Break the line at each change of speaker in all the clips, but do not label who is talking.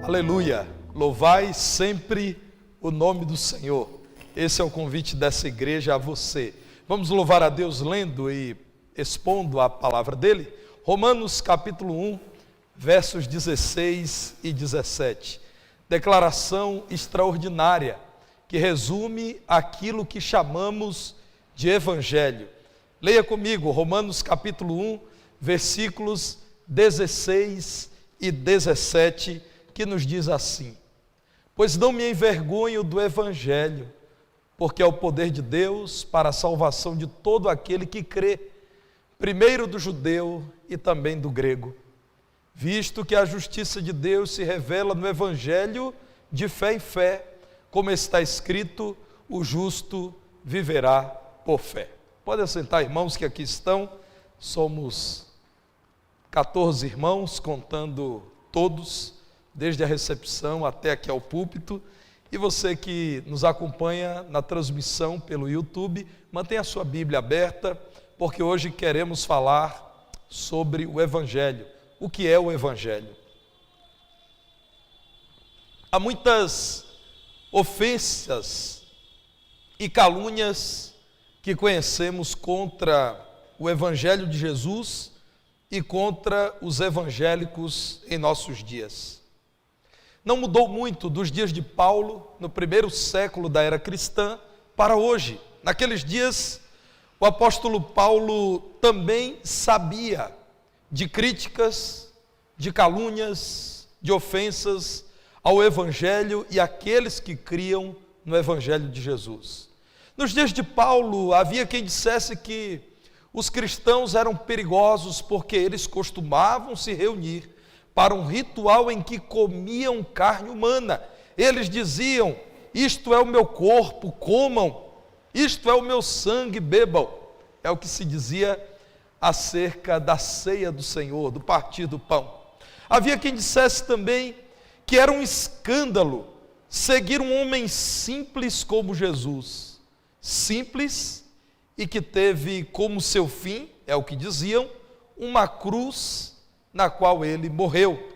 Aleluia! Louvai sempre o nome do Senhor. Esse é o convite dessa igreja a você. Vamos louvar a Deus lendo e expondo a palavra dele. Romanos capítulo 1, versos 16 e 17. Declaração extraordinária que resume aquilo que chamamos de evangelho. Leia comigo Romanos capítulo 1, versículos 16 e 17, que nos diz assim: pois não me envergonho do evangelho, porque é o poder de Deus para a salvação de todo aquele que crê, primeiro do judeu e também do grego, visto que a justiça de Deus se revela no evangelho de fé em fé, como está escrito, o justo viverá por fé. Podem assentar, irmãos, que aqui estão. Somos 14 irmãos, contando todos, desde a recepção até aqui ao púlpito. E você que nos acompanha na transmissão pelo YouTube, mantenha a sua Bíblia aberta, porque hoje queremos falar sobre o Evangelho. O que é o Evangelho? Há muitas ofensas e calúnias que conhecemos contra o Evangelho de Jesus e contra os evangélicos em nossos dias. Não mudou muito dos dias de Paulo, no primeiro século da era cristã, para hoje. Naqueles dias, o apóstolo Paulo também sabia de críticas, de calúnias, de ofensas ao Evangelho e àqueles que criam no Evangelho de Jesus. Nos dias de Paulo, havia quem dissesse que os cristãos eram perigosos porque eles costumavam se reunir para um ritual em que comiam carne humana. Eles diziam: isto é o meu corpo, comam, isto é o meu sangue, bebam. É o que se dizia acerca da ceia do Senhor, do partir do pão. Havia quem dissesse também que era um escândalo seguir um homem simples como Jesus. Simples e que teve como seu fim, é o que diziam, uma cruz na qual ele morreu.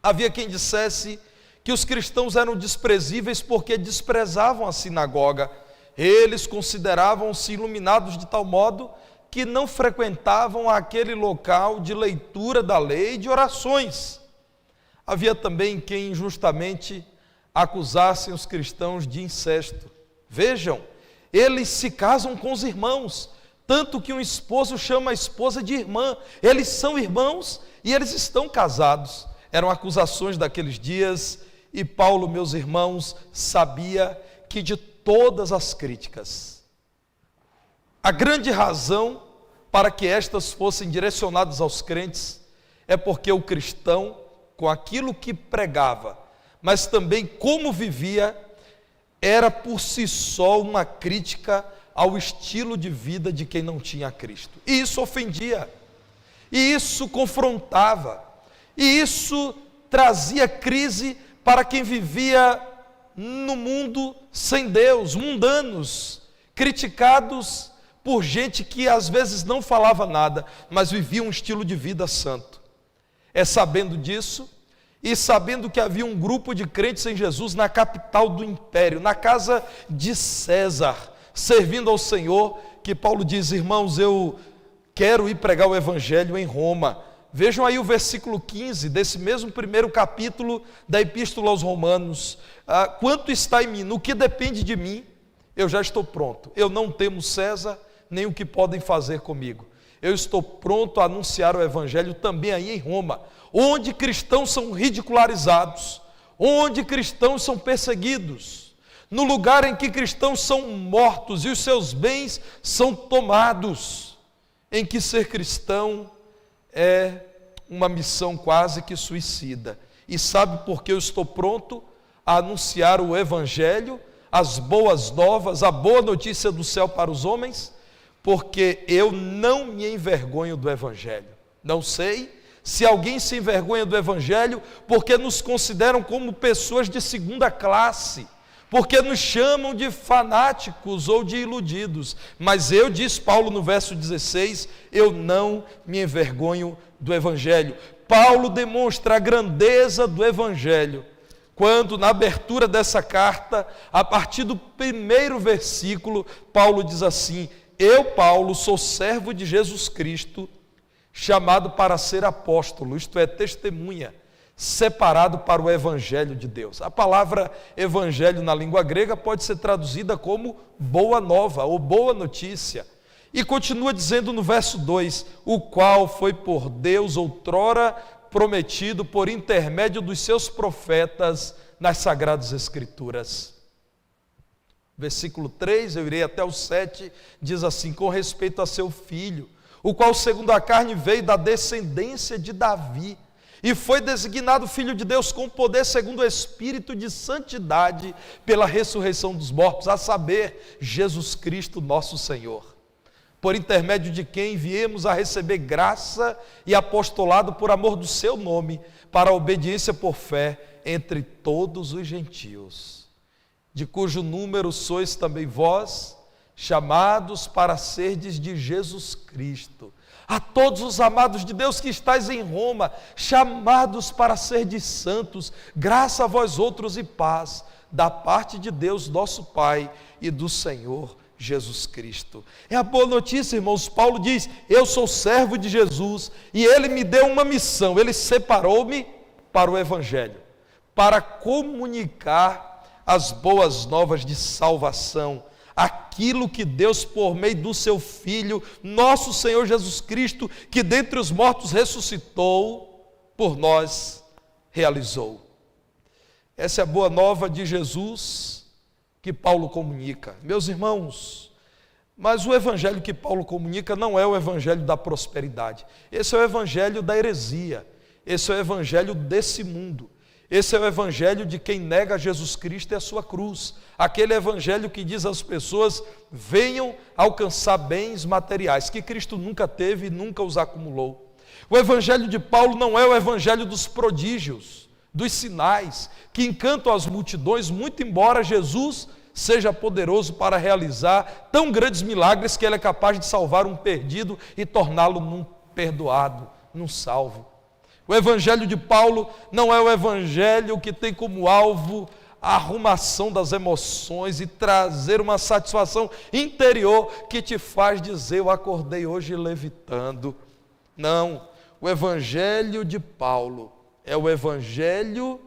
Havia quem dissesse que os cristãos eram desprezíveis porque desprezavam a sinagoga. Eles consideravam-se iluminados de tal modo que não frequentavam aquele local de leitura da lei e de orações. Havia também quem injustamente acusassem os cristãos de incesto. Vejam, eles se casam com os irmãos, tanto que um esposo chama a esposa de irmã. Eles são irmãos e eles estão casados. Eram acusações daqueles dias, e Paulo, meus irmãos, sabia que de todas as críticas, a grande razão para que estas fossem direcionadas aos crentes é porque o cristão, com aquilo que pregava, mas também como vivia, era por si só uma crítica ao estilo de vida de quem não tinha Cristo. E isso ofendia, e isso confrontava, e isso trazia crise para quem vivia no mundo sem Deus, mundanos, criticados por gente que às vezes não falava nada, mas vivia um estilo de vida santo. É sabendo disso, e sabendo que havia um grupo de crentes em Jesus na capital do império, na casa de César, servindo ao Senhor, que Paulo diz: irmãos, eu quero ir pregar o evangelho em Roma. Vejam aí o versículo 15 desse mesmo primeiro capítulo da Epístola aos Romanos. Quanto está em mim, no que depende de mim, eu já estou pronto. Eu não temo César, nem o que podem fazer comigo. Eu estou pronto a anunciar o evangelho também aí em Roma, onde cristãos são ridicularizados, onde cristãos são perseguidos, no lugar em que cristãos são mortos e os seus bens são tomados, em que ser cristão é uma missão quase que suicida. E sabe por que eu estou pronto a anunciar o evangelho, as boas novas, a boa notícia do céu para os homens? Porque eu não me envergonho do evangelho. Não sei se alguém se envergonha do evangelho porque nos consideram como pessoas de segunda classe, porque nos chamam de fanáticos ou de iludidos. Mas eu, diz Paulo no verso 16, eu não me envergonho do evangelho. Paulo demonstra a grandeza do Evangelho, quando na abertura dessa carta, a partir do primeiro versículo, Paulo diz assim: eu, Paulo, sou servo de Jesus Cristo, chamado para ser apóstolo, isto é, testemunha, separado para o Evangelho de Deus. A palavra Evangelho na língua grega pode ser traduzida como boa nova ou boa notícia. E continua dizendo no verso 2, o qual foi por Deus outrora prometido por intermédio dos seus profetas nas Sagradas Escrituras. Versículo 3, eu irei até o 7, diz assim: com respeito a seu filho, o qual segundo a carne veio da descendência de Davi, e foi designado Filho de Deus com poder segundo o Espírito de santidade pela ressurreição dos mortos, a saber, Jesus Cristo nosso Senhor, por intermédio de quem viemos a receber graça e apostolado por amor do seu nome, para a obediência por fé entre todos os gentios, de cujo número sois também vós, chamados para serdes de Jesus Cristo. A todos os amados de Deus que estáis em Roma, chamados para serdes santos, graça a vós outros e paz, da parte de Deus nosso Pai e do Senhor Jesus Cristo. É a boa notícia, irmãos. Paulo diz: eu sou servo de Jesus e Ele me deu uma missão, Ele separou-me para o Evangelho, para comunicar as boas novas de salvação, aquilo que Deus, por meio do seu Filho, nosso Senhor Jesus Cristo, que dentre os mortos ressuscitou, por nós realizou. Essa é a boa nova de Jesus que Paulo comunica. Meus irmãos, mas o evangelho que Paulo comunica não é o evangelho da prosperidade. Esse é o evangelho da heresia. Esse é o evangelho desse mundo. Esse é o evangelho de quem nega Jesus Cristo e a sua cruz. Aquele evangelho que diz às pessoas: venham alcançar bens materiais, que Cristo nunca teve e nunca os acumulou. O evangelho de Paulo não é o evangelho dos prodígios, dos sinais, que encantam as multidões, muito embora Jesus seja poderoso para realizar tão grandes milagres que Ele é capaz de salvar um perdido e torná-lo num perdoado, num salvo. O evangelho de Paulo não é o evangelho que tem como alvo a arrumação das emoções e trazer uma satisfação interior que te faz dizer: eu acordei hoje levitando. Não, o evangelho de Paulo é o evangelho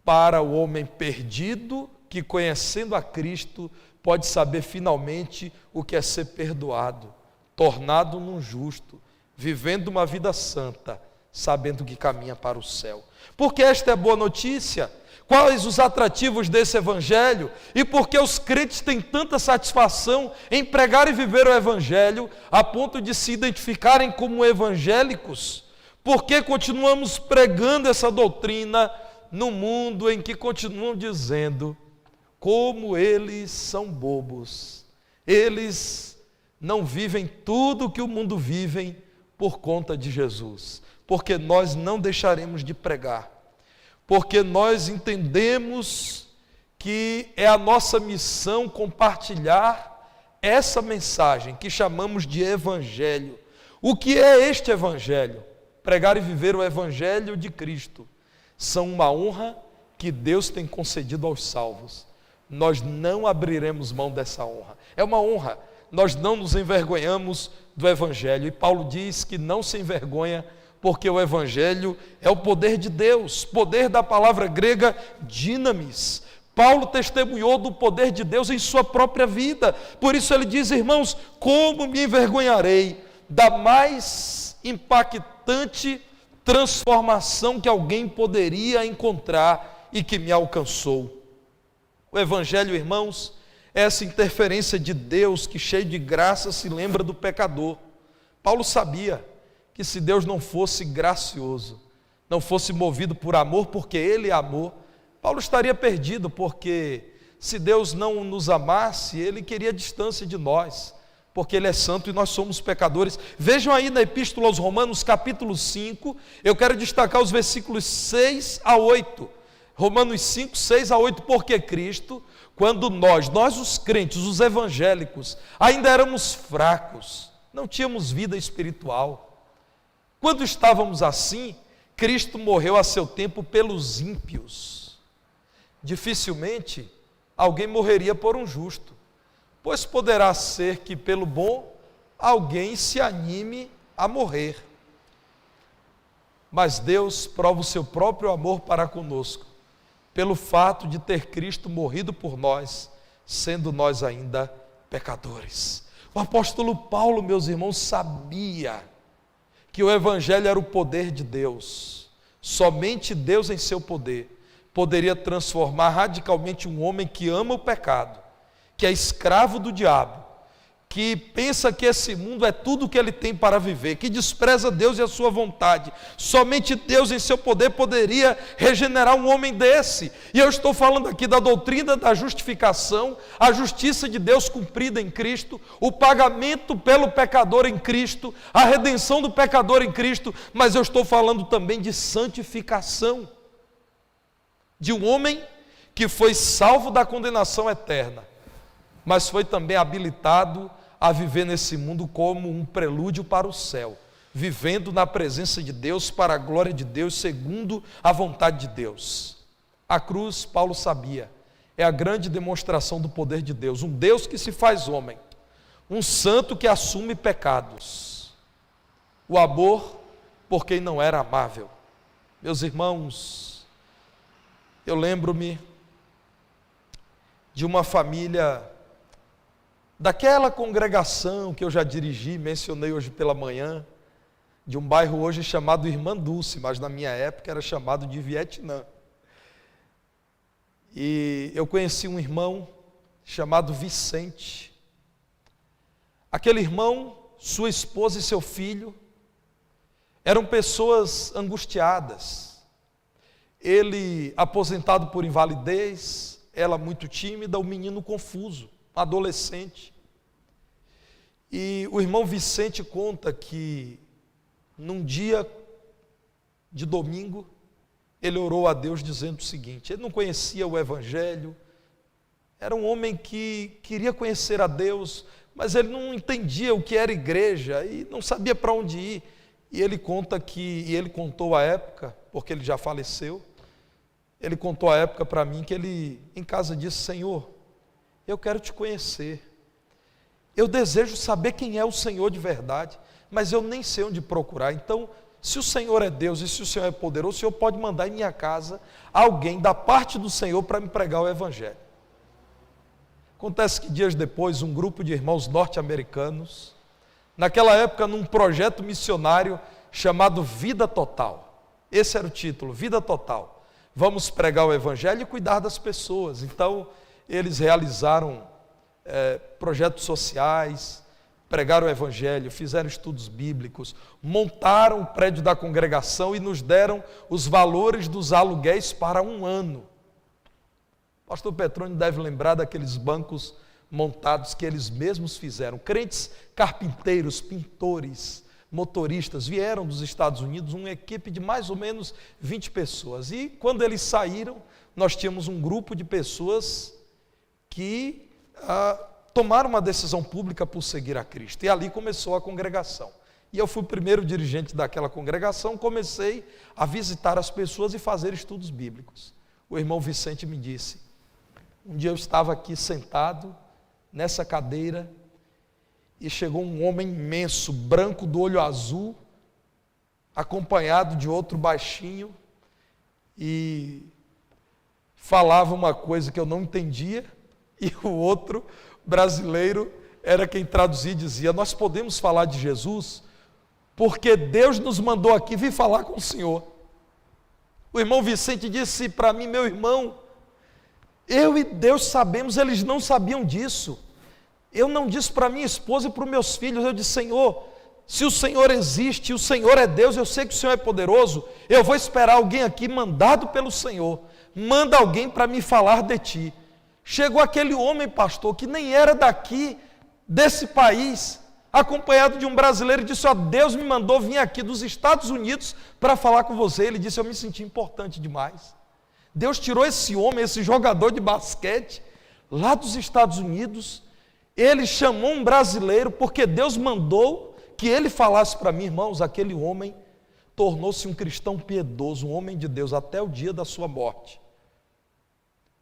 para o homem perdido que, conhecendo a Cristo, pode saber finalmente o que é ser perdoado, tornado num justo, vivendo uma vida santa, sabendo que caminha para o céu. Porque esta é a boa notícia. Quais os atrativos desse evangelho? E por que os crentes têm tanta satisfação em pregar e viver o evangelho, a ponto de se identificarem como evangélicos? Por que continuamos pregando essa doutrina no mundo em que continuam dizendo como eles são bobos? Eles não vivem tudo o que o mundo vive por conta de Jesus. Porque nós não deixaremos de pregar, porque nós entendemos que é a nossa missão compartilhar essa mensagem que chamamos de evangelho. O que é este evangelho? Pregar e viver o evangelho de Cristo são uma honra que Deus tem concedido aos salvos. Nós não abriremos mão dessa honra. É uma honra. Nós não nos envergonhamos do evangelho. E Paulo diz que não se envergonha, porque o evangelho é o poder de Deus, poder da palavra grega dinamis. Paulo testemunhou do poder de Deus em sua própria vida. Por isso ele diz: irmãos, como me envergonharei da mais impactante transformação que alguém poderia encontrar e que me alcançou. O evangelho, irmãos, é essa interferência de Deus que, cheio de graça, se lembra do pecador. Paulo sabia que se Deus não fosse gracioso, não fosse movido por amor, porque Ele é amor, Paulo estaria perdido, porque se Deus não nos amasse, Ele queria distância de nós, porque Ele é santo e nós somos pecadores. Vejam aí na Epístola aos Romanos, capítulo 5, eu quero destacar os versículos 6 a 8. Romanos 5, 6 a 8, porque Cristo, quando nós os crentes, os evangélicos, ainda éramos fracos, não tínhamos vida espiritual, Quando estávamos assim, Cristo morreu a seu tempo pelos ímpios. Dificilmente alguém morreria por um justo, pois poderá ser que pelo bom alguém se anime a morrer. Mas Deus prova o seu próprio amor para conosco, pelo fato de ter Cristo morrido por nós, sendo nós ainda pecadores. O apóstolo Paulo, meus irmãos, sabia que o Evangelho era o poder de Deus. Somente Deus em seu poder poderia transformar radicalmente um homem que ama o pecado, que é escravo do diabo, que pensa que esse mundo é tudo o que ele tem para viver, que despreza Deus e a sua vontade. Somente Deus em seu poder poderia regenerar um homem desse. E eu estou falando aqui da doutrina da justificação, a justiça de Deus cumprida em Cristo, o pagamento pelo pecador em Cristo, a redenção do pecador em Cristo, mas eu estou falando também de santificação, de um homem que foi salvo da condenação eterna, mas foi também habilitado a viver nesse mundo como um prelúdio para o céu, vivendo na presença de Deus, para a glória de Deus, segundo a vontade de Deus. A cruz, Paulo sabia, é a grande demonstração do poder de Deus, um Deus que se faz homem, um santo que assume pecados, o amor por quem não era amável. Meus irmãos, eu lembro-me de uma família daquela congregação que eu já dirigi, mencionei hoje pela manhã, de um bairro hoje chamado Irmã Dulce, mas na minha época era chamado de Vietnã. E eu conheci um irmão chamado Vicente. Aquele irmão, sua esposa e seu filho eram pessoas angustiadas. Ele aposentado por invalidez, ela muito tímida, o menino confuso, adolescente. E o irmão Vicente conta que num dia de domingo ele orou a Deus dizendo o seguinte: ele não conhecia o Evangelho, era um homem que queria conhecer a Deus, mas ele não entendia o que era igreja e não sabia para onde ir. E ele contou a época, porque ele já faleceu, ele contou a época para mim que ele em casa disse: Senhor, eu quero te conhecer, eu desejo saber quem é o Senhor de verdade, mas eu nem sei onde procurar. Então, se o Senhor é Deus e se o Senhor é poderoso, o Senhor pode mandar em minha casa alguém da parte do Senhor para me pregar o Evangelho. Acontece que dias depois, um grupo de irmãos norte-americanos, naquela época num projeto missionário chamado Vida Total, esse era o título, Vida Total, vamos pregar o Evangelho e cuidar das pessoas. Então, eles realizaram projetos sociais, pregaram o Evangelho, fizeram estudos bíblicos, montaram o prédio da congregação e nos deram os valores dos aluguéis para um ano. O pastor Petrônio deve lembrar daqueles bancos montados que eles mesmos fizeram. Crentes carpinteiros, pintores, motoristas vieram dos Estados Unidos, uma equipe de mais ou menos 20 pessoas. E quando eles saíram, nós tínhamos um grupo de pessoas que tomaram uma decisão pública por seguir a Cristo. E ali começou a congregação. E eu fui o primeiro dirigente daquela congregação, comecei a visitar as pessoas e fazer estudos bíblicos. O irmão Vicente me disse, um dia eu estava aqui sentado, nessa cadeira, e chegou um homem imenso, branco, do olho azul, acompanhado de outro baixinho, e falava uma coisa que eu não entendia, e o outro brasileiro era quem traduzia e dizia: nós podemos falar de Jesus porque Deus nos mandou aqui vir falar com o Senhor. O irmão Vicente disse para mim: meu irmão, eu e Deus sabemos. Eles não sabiam disso. Eu não disse para minha esposa e para os meus filhos. Eu disse: Senhor, se o Senhor existe, o Senhor é Deus, eu sei que o Senhor é poderoso, eu vou esperar alguém aqui mandado pelo Senhor, manda alguém para me falar de Ti. Chegou aquele homem, pastor, que nem era daqui, desse país, acompanhado de um brasileiro, e disse: ó, Deus me mandou vir aqui dos Estados Unidos para falar com você. Ele disse: eu me senti importante demais. Deus tirou esse homem, esse jogador de basquete, lá dos Estados Unidos, ele chamou um brasileiro, porque Deus mandou que ele falasse para mim. Irmãos, aquele homem tornou-se um cristão piedoso, um homem de Deus, até o dia da sua morte.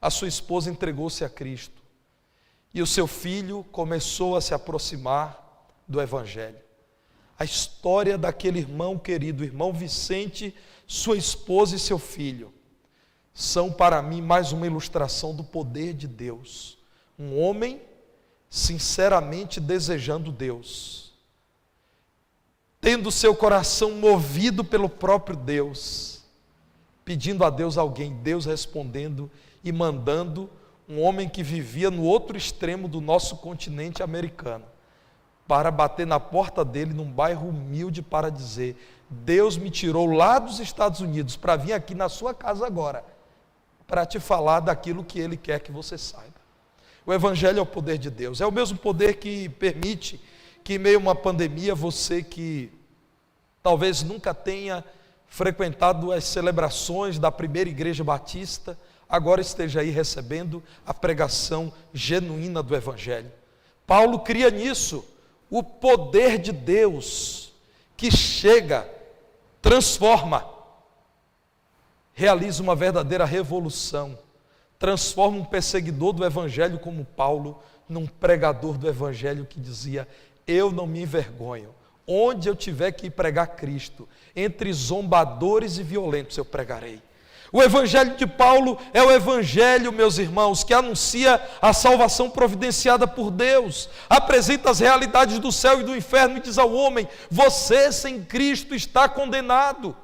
A sua esposa entregou-se a Cristo. E o seu filho começou a se aproximar do Evangelho. A história daquele irmão querido, irmão Vicente, sua esposa e seu filho, são para mim mais uma ilustração do poder de Deus. Um homem sinceramente desejando Deus, tendo seu coração movido pelo próprio Deus, pedindo a Deus alguém, Deus respondendo e mandando um homem que vivia no outro extremo do nosso continente americano, para bater na porta dele num bairro humilde para dizer: Deus me tirou lá dos Estados Unidos para vir aqui na sua casa agora, para te falar daquilo que Ele quer que você saiba. O Evangelho é o poder de Deus, é o mesmo poder que permite que em meio a uma pandemia, você que talvez nunca tenha frequentado as celebrações da primeira igreja batista, agora esteja aí recebendo a pregação genuína do Evangelho. Paulo cria nisso o poder de Deus que chega, transforma, realiza uma verdadeira revolução, transforma um perseguidor do Evangelho como Paulo num pregador do Evangelho que dizia: eu não me envergonho, onde eu tiver que ir pregar Cristo, entre zombadores e violentos eu pregarei. O Evangelho de Paulo é o Evangelho, meus irmãos, que anuncia a salvação providenciada por Deus, apresenta as realidades do céu e do inferno e diz ao homem: você sem Cristo está condenado,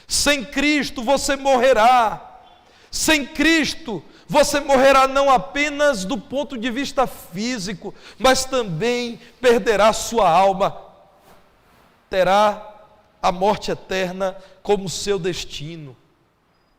sem Cristo você morrerá, sem Cristo você morrerá não apenas do ponto de vista físico, mas também perderá sua alma, terá a morte eterna como seu destino.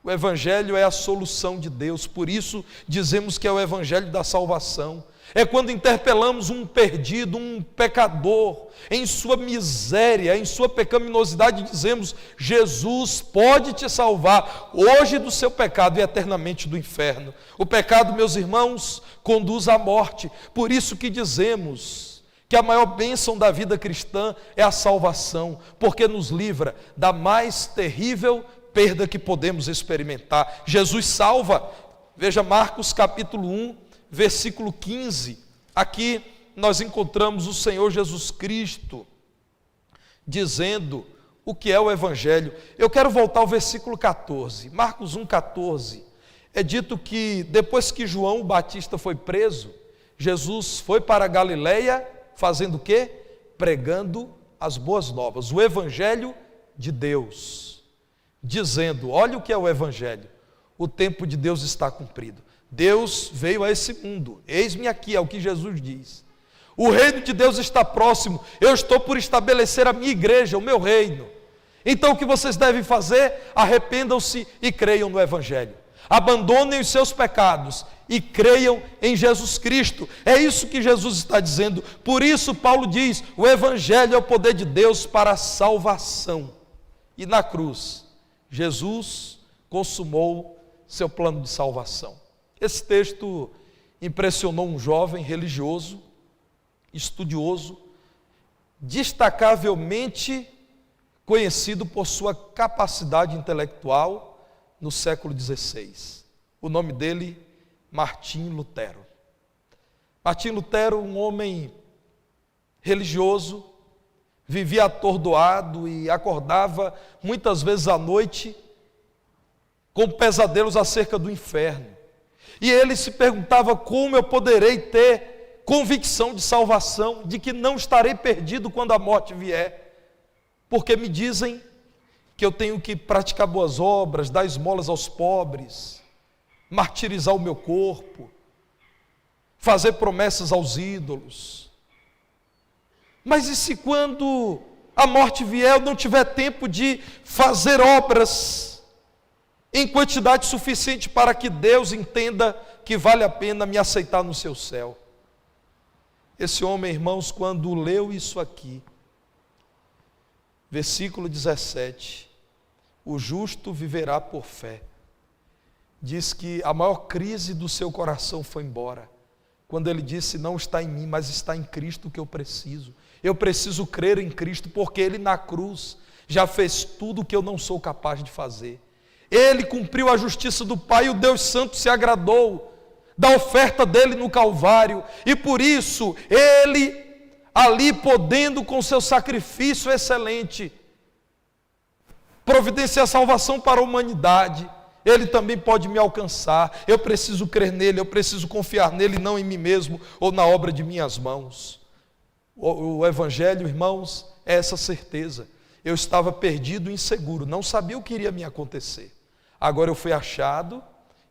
O Evangelho é a solução de Deus, por isso dizemos que é o Evangelho da salvação. É quando interpelamos um perdido, um pecador, em sua miséria, em sua pecaminosidade, dizemos: Jesus pode te salvar hoje do seu pecado e eternamente do inferno. O pecado, meus irmãos, conduz à morte, por isso que dizemos que a maior bênção da vida cristã é a salvação, porque nos livra da mais terrível perda que podemos experimentar. Jesus salva. Veja Marcos capítulo 1, versículo 15. Aqui nós encontramos o Senhor Jesus Cristo dizendo o que é o Evangelho. Eu quero voltar ao versículo 14. Marcos 1, 14. É dito que depois que João Batista foi preso, Jesus foi para a Galileia fazendo o quê? Pregando as boas novas, o Evangelho de Deus, dizendo: olha o que é o Evangelho, o tempo de Deus está cumprido. Deus veio a esse mundo, eis-me aqui, é o que Jesus diz. O reino de Deus está próximo, eu estou por estabelecer a minha igreja, o meu reino. Então o que vocês devem fazer? Arrependam-se e creiam no Evangelho. Abandonem os seus pecados e creiam em Jesus Cristo. É isso que Jesus está dizendo. Por isso Paulo diz: o Evangelho é o poder de Deus para a salvação. E na cruz, Jesus consumou seu plano de salvação. Esse texto impressionou um jovem religioso, estudioso, destacavelmente conhecido por sua capacidade intelectual no século XVI. O nome dele, Martim Lutero. Martim Lutero, um homem religioso, vivia atordoado e acordava muitas vezes à noite com pesadelos acerca do inferno. E ele se perguntava: como eu poderei ter convicção de salvação, de que não estarei perdido quando a morte vier? Porque me dizem que eu tenho que praticar boas obras, dar esmolas aos pobres, martirizar o meu corpo, fazer promessas aos ídolos. Mas e se quando a morte vier eu não tiver tempo de fazer obras em quantidade suficiente para que Deus entenda que vale a pena me aceitar no seu céu? Esse homem, irmãos, quando leu isso aqui, versículo 17, o justo viverá por fé, diz que a maior crise do seu coração foi embora, quando ele disse: não está em mim, mas está em Cristo que eu preciso crer em Cristo, porque Ele na cruz já fez tudo o que eu não sou capaz de fazer. Ele cumpriu a justiça do Pai e o Deus Santo se agradou da oferta dele no Calvário. E por isso, ele, ali podendo com seu sacrifício excelente, providenciar salvação para a humanidade, ele também pode me alcançar. Eu preciso crer nele, eu preciso confiar nele, não em mim mesmo ou na obra de minhas mãos. O Evangelho, irmãos, é essa certeza. Eu estava perdido e inseguro, não sabia o que iria me acontecer. Agora eu fui achado,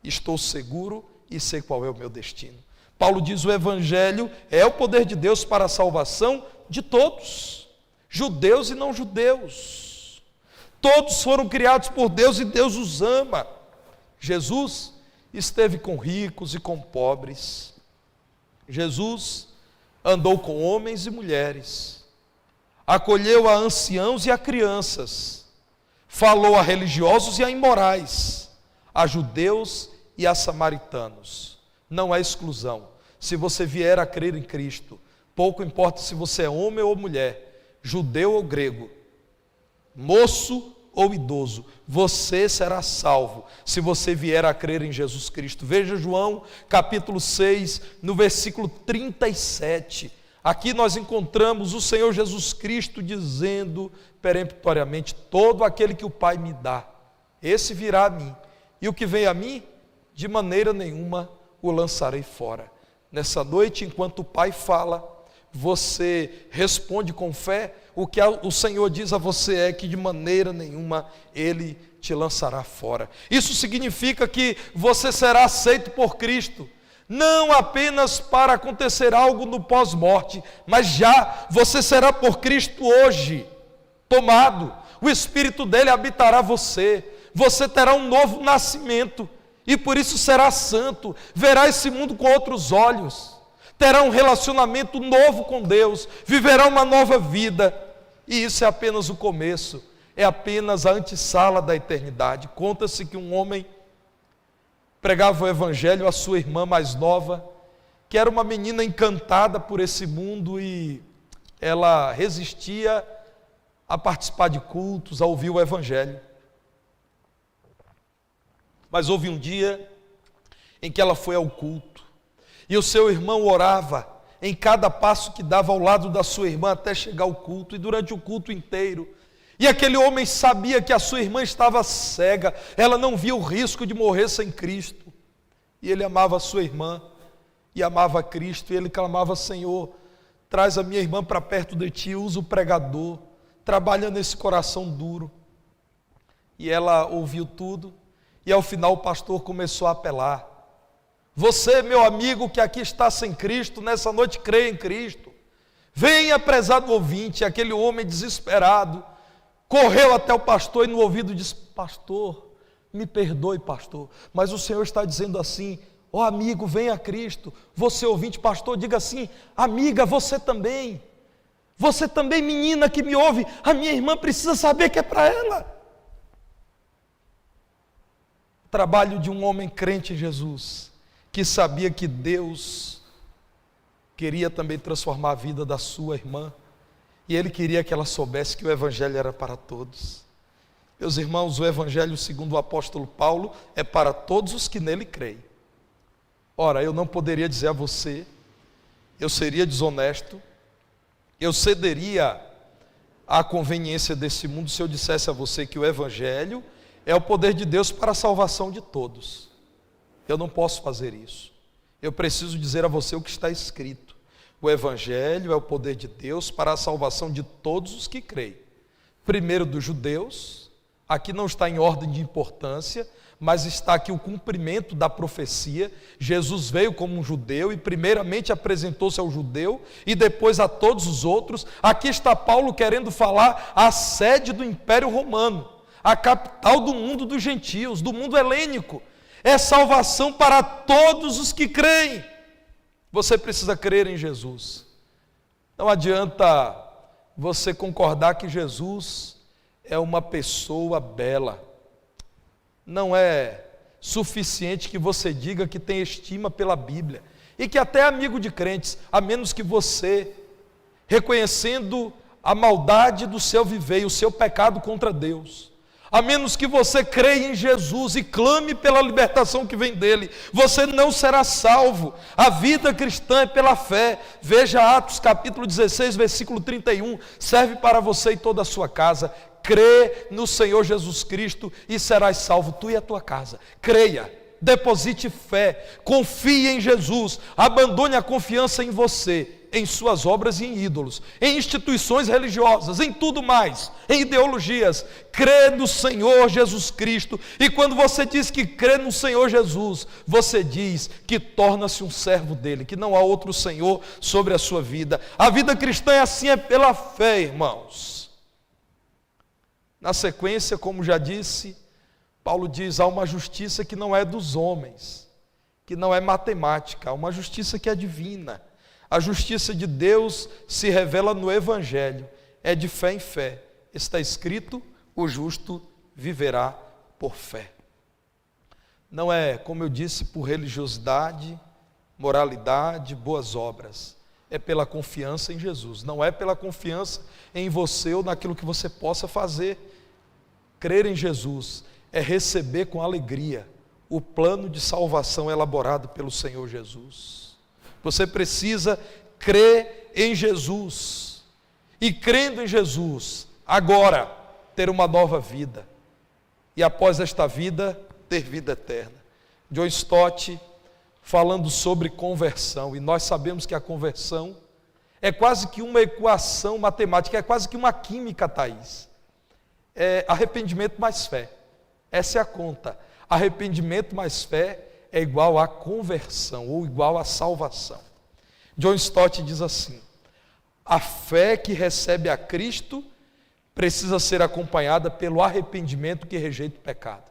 estou seguro e sei qual é o meu destino. Paulo diz: o Evangelho é o poder de Deus para a salvação de todos, judeus e não judeus. Todos foram criados por Deus e Deus os ama. Jesus esteve com ricos e com pobres. Jesus andou com homens e mulheres. Acolheu a anciãos e a crianças. Falou a religiosos e a imorais, a judeus e a samaritanos. Não há exclusão. Se você vier a crer em Cristo, pouco importa se você é homem ou mulher, judeu ou grego, moço ou idoso, você será salvo se você vier a crer em Jesus Cristo. Veja João capítulo 6, no versículo 37. Aqui nós encontramos o Senhor Jesus Cristo dizendo peremptoriamente: todo aquele que o Pai me dá, esse virá a mim, e o que vem a mim, de maneira nenhuma o lançarei fora. Nessa noite, enquanto o Pai fala, você responde com fé. O que o Senhor diz a você é que de maneira nenhuma Ele te lançará fora. Isso significa que você será aceito por Cristo, não apenas para acontecer algo no pós-morte, mas já você será por Cristo hoje tomado. O Espírito dele habitará você. Você terá um novo nascimento e por isso será santo. Verá esse mundo com outros olhos. Terá um relacionamento novo com Deus. Viverá uma nova vida. E isso é apenas o começo. É apenas a antessala da eternidade. Conta-se que um homem pregava o Evangelho à sua irmã mais nova, que era uma menina encantada por esse mundo e ela resistia a participar de cultos, a ouvir o Evangelho. Mas houve um dia em que ela foi ao culto e o seu irmão orava em cada passo que dava ao lado da sua irmã até chegar ao culto, e durante o culto inteiro. E aquele homem sabia que a sua irmã estava cega, ela não via o risco de morrer sem Cristo. E ele amava a sua irmã e amava a Cristo, e ele clamava: Senhor, traz a minha irmã para perto de ti, usa o pregador, trabalha nesse coração duro. E ela ouviu tudo, e ao final o pastor começou a apelar: você, meu amigo, que aqui está sem Cristo, nessa noite crê em Cristo. Venha, prezado ouvinte. Aquele homem desesperado correu até o pastor e no ouvido disse: pastor, me perdoe, pastor, mas o Senhor está dizendo assim: ó amigo, venha a Cristo. Você ouvinte, pastor, diga assim: amiga, você também, menina que me ouve, a minha irmã precisa saber que é para ela. O trabalho de um homem crente em Jesus, que sabia que Deus queria também transformar a vida da sua irmã, e ele queria que ela soubesse que o Evangelho era para todos. Meus irmãos, o Evangelho, segundo o apóstolo Paulo, é para todos os que nele creem. Ora, eu não poderia dizer a você, eu seria desonesto, eu cederia à conveniência desse mundo se eu dissesse a você que o Evangelho é o poder de Deus para a salvação de todos. Eu não posso fazer isso. Eu preciso dizer a você o que está escrito: o Evangelho é o poder de Deus para a salvação de todos os que creem. Primeiro dos judeus, aqui não está em ordem de importância, mas está aqui o cumprimento da profecia. Jesus veio como um judeu e primeiramente apresentou-se ao judeu e depois a todos os outros. Aqui está Paulo querendo falar a sede do Império Romano, a capital do mundo dos gentios, do mundo helênico. É salvação para todos os que creem. Você precisa crer em Jesus. Não adianta você concordar que Jesus é uma pessoa bela. Não é suficiente que você diga que tem estima pela Bíblia e que até é amigo de crentes, a menos que você, reconhecendo a maldade do seu viver e o seu pecado contra Deus. A menos que você creia em Jesus e clame pela libertação que vem dele, você não será salvo. A vida cristã é pela fé. Veja Atos capítulo 16, versículo 31, serve para você e toda a sua casa. Crê no Senhor Jesus Cristo e serás salvo, tu e a tua casa. Creia, deposite fé, confie em Jesus, abandone a confiança em você, em suas obras e em ídolos, em instituições religiosas, em tudo mais, em ideologias. Crê no Senhor Jesus Cristo, e quando você diz que crê no Senhor Jesus, você diz que torna-se um servo dele, que não há outro Senhor sobre a sua vida. A vida cristã é assim, é pela fé, irmãos. Na sequência, como já disse, Paulo diz, há uma justiça que não é dos homens, que não é matemática, há uma justiça que é divina. A justiça de Deus se revela no Evangelho, é de fé em fé. Está escrito, o justo viverá por fé. Não é, como eu disse, por religiosidade, moralidade, boas obras. É pela confiança em Jesus, não é pela confiança em você ou naquilo que você possa fazer. Crer em Jesus é receber com alegria o plano de salvação elaborado pelo Senhor Jesus. Você precisa crer em Jesus, e crendo em Jesus, agora ter uma nova vida, e após esta vida, ter vida eterna. John Stott, falando sobre conversão, e nós sabemos que a conversão é quase que uma equação matemática, é quase que uma química, Thaís. É arrependimento mais fé, essa é a conta. Arrependimento mais fé é igual a conversão, ou igual a salvação. John Stott diz assim, a fé que recebe a Cristo precisa ser acompanhada pelo arrependimento que rejeita o pecado.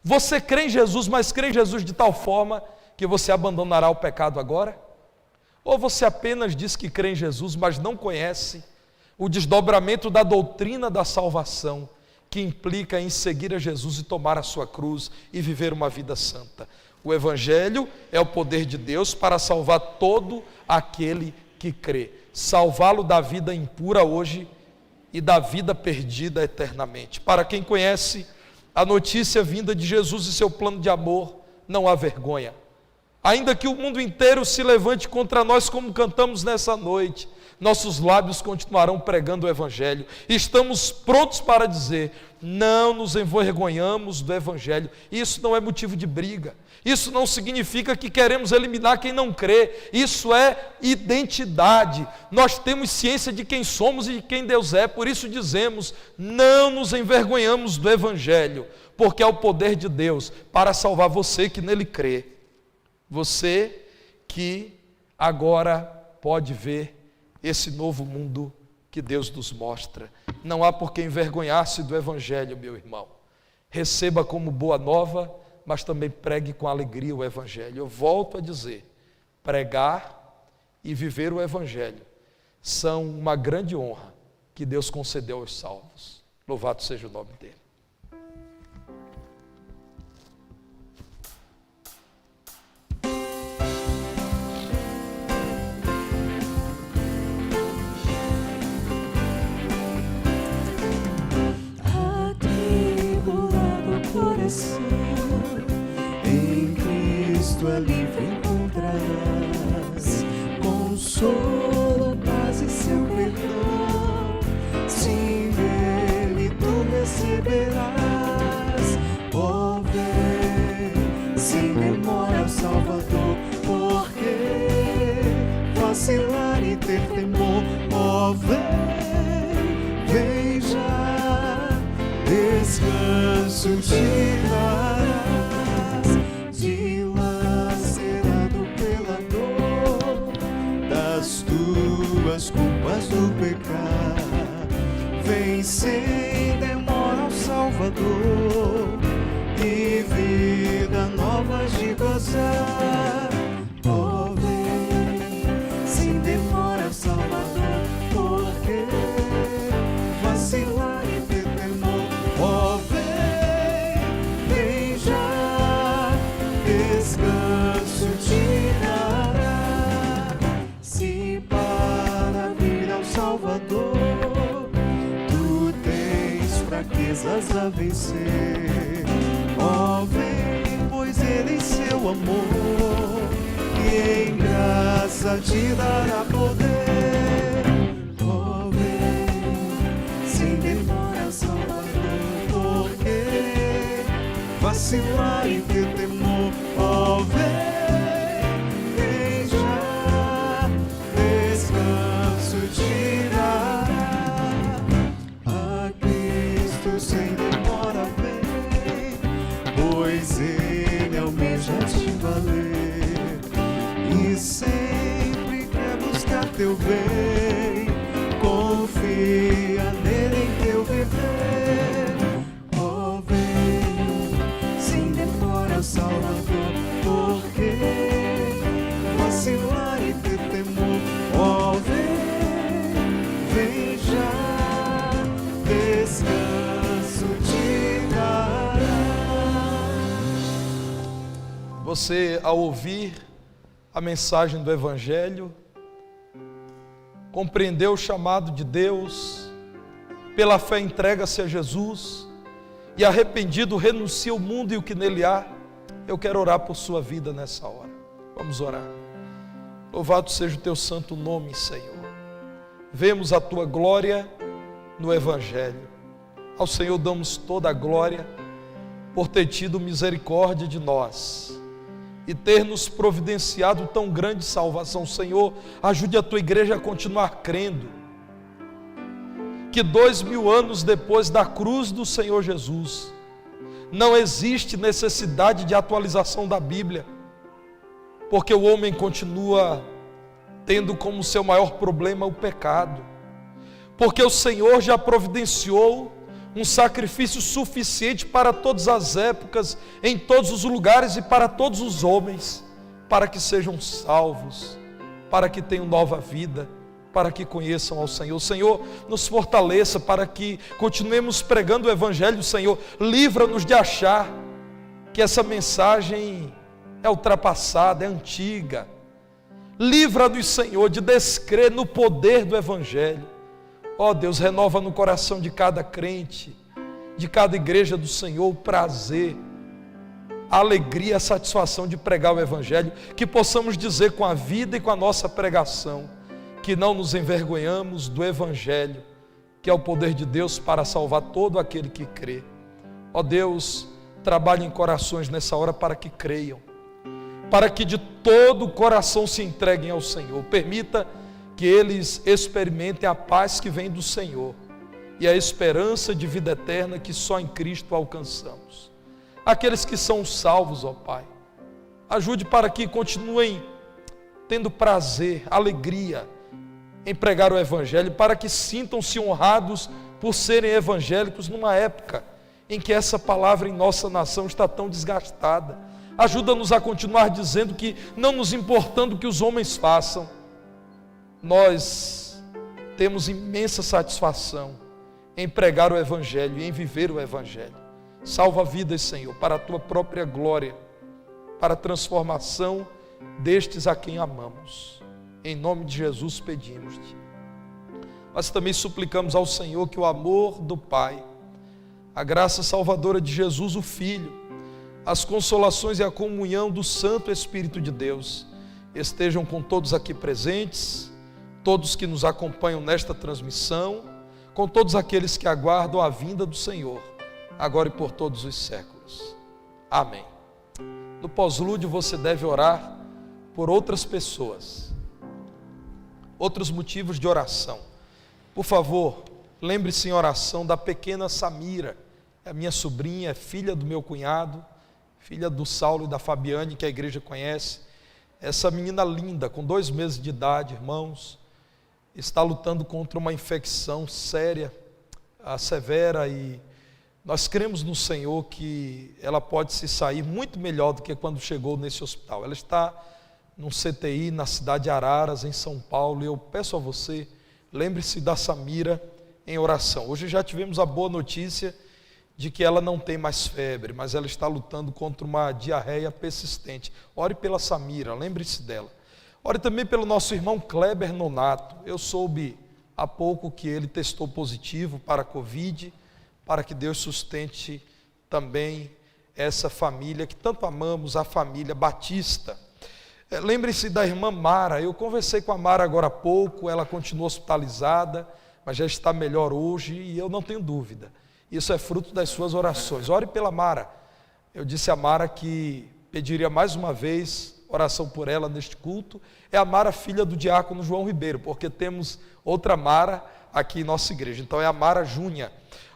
Você crê em Jesus, mas crê em Jesus de tal forma que você abandonará o pecado agora? Ou você apenas diz que crê em Jesus, mas não conhece o desdobramento da doutrina da salvação, que implica em seguir a Jesus e tomar a sua cruz e viver uma vida santa? O Evangelho é o poder de Deus para salvar todo aquele que crê. Salvá-lo da vida impura hoje e da vida perdida eternamente. Para quem conhece a notícia vinda de Jesus e seu plano de amor, não há vergonha. Ainda que o mundo inteiro se levante contra nós, como cantamos nessa noite, nossos lábios continuarão pregando o Evangelho. Estamos prontos para dizer, não nos envergonhamos do Evangelho. Isso não é motivo de briga. Isso não significa que queremos eliminar quem não crê. Isso é identidade. Nós temos ciência de quem somos e de quem Deus é. Por isso dizemos, não nos envergonhamos do Evangelho, porque é o poder de Deus para salvar você que nele crê. Você que agora pode ver esse novo mundo que Deus nos mostra. Não há por que envergonhar-se do Evangelho, meu irmão. Receba como boa nova, mas também pregue com alegria o Evangelho. Eu volto a dizer, pregar e viver o Evangelho são uma grande honra que Deus concedeu aos salvos. Louvado seja o nome dele.
Em Cristo é livre encontrarás consolo, paz e seu perdão. Sim, dele tu receberás. Oh, vem, sem demora ao Salvador, porque vacilar e ter temor. Oh, vem já, descanso te darás, dilacerado pela dor das tuas culpas do pecado. Vem sem demora ao Salvador e vida nova de gozar. Oh, vem sem demora ao Salvador, porque vacilar e ter temor. Oh, vem já, descanso te dará. Se para vir ao Salvador lutas a vencer. Ó, vem, pois Ele em seu amor e em graça te dará poder. Ó, vem, sem demora, Salvador, porque vacilar e ter temor. Ó, vem já, descanso te dará. A Cristo sem demora vem, pois Ele almeja te valer e sempre quer buscar teu bem. Confia nele em teu viver. Ó, vem, sem demora, Salvador, porque vacilar e ter temor. Ó, vem já, descanso te dará.
Você, ao ouvir a mensagem do Evangelho, compreendeu o chamado de Deus, pela fé entrega-se a Jesus e arrependido renuncia ao mundo e o que nele há. Eu quero orar por sua vida nessa hora. Vamos orar. Louvado seja o teu santo nome, Senhor. Vemos a tua glória no Evangelho. Ao Senhor damos toda a glória por ter tido misericórdia de nós e ter nos providenciado tão grande salvação. Senhor, ajude a tua igreja a continuar crendo que 2000 anos depois da cruz do Senhor Jesus, não existe necessidade de atualização da Bíblia, porque o homem continua tendo como seu maior problema o pecado, porque o Senhor já providenciou um sacrifício suficiente para todas as épocas, em todos os lugares e para todos os homens, para que sejam salvos, para que tenham nova vida, para que conheçam ao Senhor. Senhor, nos fortaleça para que continuemos pregando o Evangelho. Senhor, livra-nos de achar que essa mensagem é ultrapassada, é antiga. Livra-nos, Senhor, de descrer no poder do Evangelho. Ó Deus, renova no coração de cada crente, de cada igreja do Senhor, o prazer, a alegria, a satisfação de pregar o Evangelho, que possamos dizer com a vida e com a nossa pregação, que não nos envergonhamos do Evangelho, que é o poder de Deus para salvar todo aquele que crê. Ó Deus, trabalhe em corações nessa hora para que creiam, para que de todo o coração se entreguem ao Senhor. Permita que eles experimentem a paz que vem do Senhor e a esperança de vida eterna que só em Cristo alcançamos. Aqueles que são salvos, ó Pai, ajude para que continuem tendo prazer, alegria em pregar o Evangelho, para que sintam-se honrados por serem evangélicos numa época em que essa palavra em nossa nação está tão desgastada. Ajuda-nos a continuar dizendo que, não nos importando o que os homens façam, nós temos imensa satisfação em pregar o Evangelho e em viver o Evangelho. Salva vidas, Senhor, para a tua própria glória, para a transformação destes a quem amamos. Em nome de Jesus pedimos-te. Nós também suplicamos ao Senhor que o amor do Pai, a graça salvadora de Jesus, o Filho, as consolações e a comunhão do Santo Espírito de Deus estejam com todos aqui presentes, todos que nos acompanham nesta transmissão, com todos aqueles que aguardam a vinda do Senhor, agora e por todos os séculos. Amém. No pós-lúdio você deve orar por outras pessoas, outros motivos de oração. Por favor, lembre-se em oração da pequena Samira, é a minha sobrinha, é filha do meu cunhado, filha do Saulo e da Fabiane, que a igreja conhece. Essa menina linda, com 2 meses de idade, irmãos, está lutando contra uma infecção séria, severa, e nós cremos no Senhor que ela pode se sair muito melhor do que quando chegou nesse hospital. Ela está num CTI na cidade de Araras, em São Paulo, e eu peço a você, lembre-se da Samira em oração. Hoje já tivemos a boa notícia de que ela não tem mais febre, mas ela está lutando contra uma diarreia persistente. Ore pela Samira, lembre-se dela. Ore também pelo nosso irmão Kleber Nonato. Eu soube há pouco que ele testou positivo para a Covid, para que Deus sustente também essa família que tanto amamos, a família Batista. Lembre-se da irmã Mara. Eu conversei com a Mara agora há pouco, ela continua hospitalizada, mas já está melhor hoje, e eu não tenho dúvida, isso é fruto das suas orações. Ore pela Mara. Eu disse a Mara que pediria mais uma vez oração por ela neste culto. É a Mara, filha do diácono João Ribeiro, porque temos outra Mara aqui em nossa igreja, então é a Mara Júnia.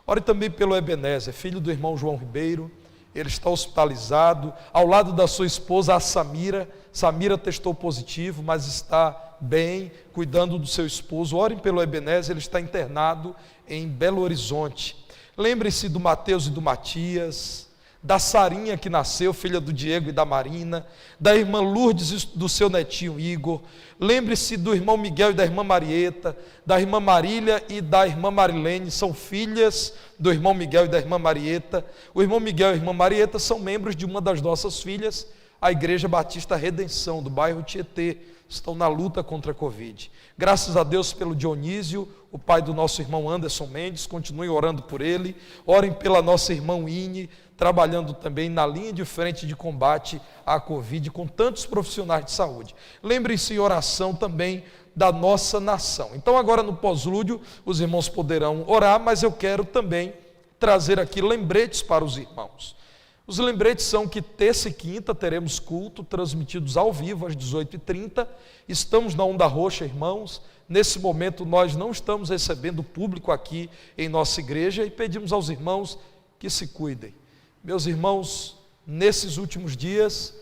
Ore também pelo Ebenezer, filho do irmão João Ribeiro. Ele está hospitalizado, ao lado da sua esposa, a Samira. Samira testou positivo, mas está bem, cuidando do seu esposo. Orem pelo Ebenezer, ele está internado em Belo Horizonte. Lembre-se do Mateus e do Matias, da Sarinha que nasceu, filha do Diego e da Marina, da irmã Lourdes e do seu netinho Igor. Lembre-se do irmão Miguel e da irmã Marieta, da irmã Marília e da irmã Marilene, são filhas do irmão Miguel e da irmã Marieta. O irmão Miguel e a irmã Marieta são membros de uma das nossas filhas, a Igreja Batista Redenção, do bairro Tietê. Estão na luta contra a Covid. Graças a Deus pelo Dionísio, o pai do nosso irmão Anderson Mendes, continuem orando por ele. Orem pela nossa irmã Ine, trabalhando também na linha de frente de combate à Covid, com tantos profissionais de saúde. Lembrem-se em oração também da nossa nação. Então agora no pós-lúdio, os irmãos poderão orar, mas eu quero também trazer aqui lembretes para os irmãos. Os lembretes são que terça e quinta teremos culto, transmitidos ao vivo às 18h30. Estamos na Onda Roxa, irmãos. Nesse momento nós não estamos recebendo público aqui em nossa igreja e pedimos aos irmãos que se cuidem. Meus irmãos, nesses últimos dias,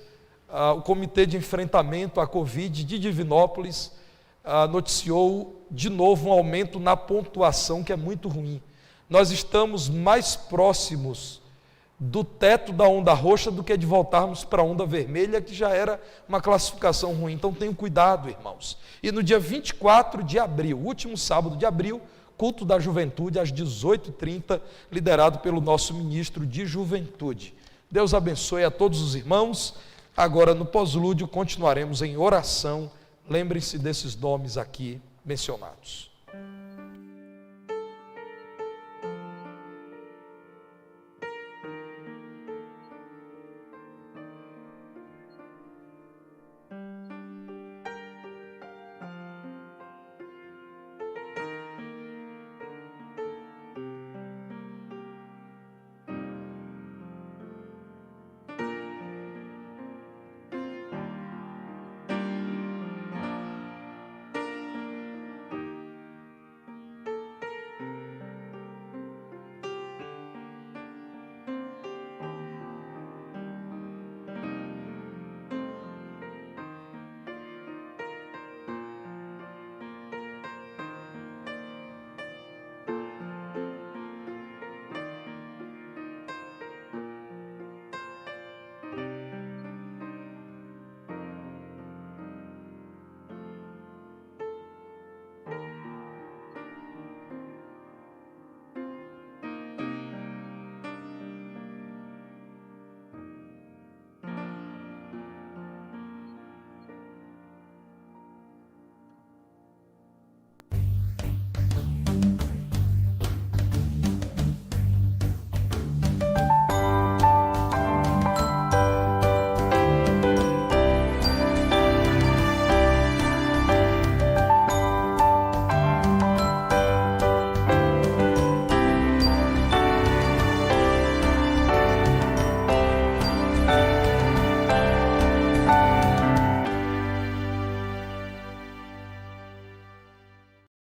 o Comitê de Enfrentamento à Covid de Divinópolis noticiou de novo um aumento na pontuação, que é muito ruim. Nós estamos mais próximos do teto da onda roxa do que de voltarmos para a onda vermelha, que já era uma classificação ruim. Então tenham cuidado, irmãos. E no dia 24 de abril, último sábado de abril, culto da juventude às 18h30, liderado pelo nosso ministro de juventude. Deus abençoe a todos os irmãos. Agora no pós-lúdio continuaremos em oração. Lembrem-se desses nomes aqui mencionados.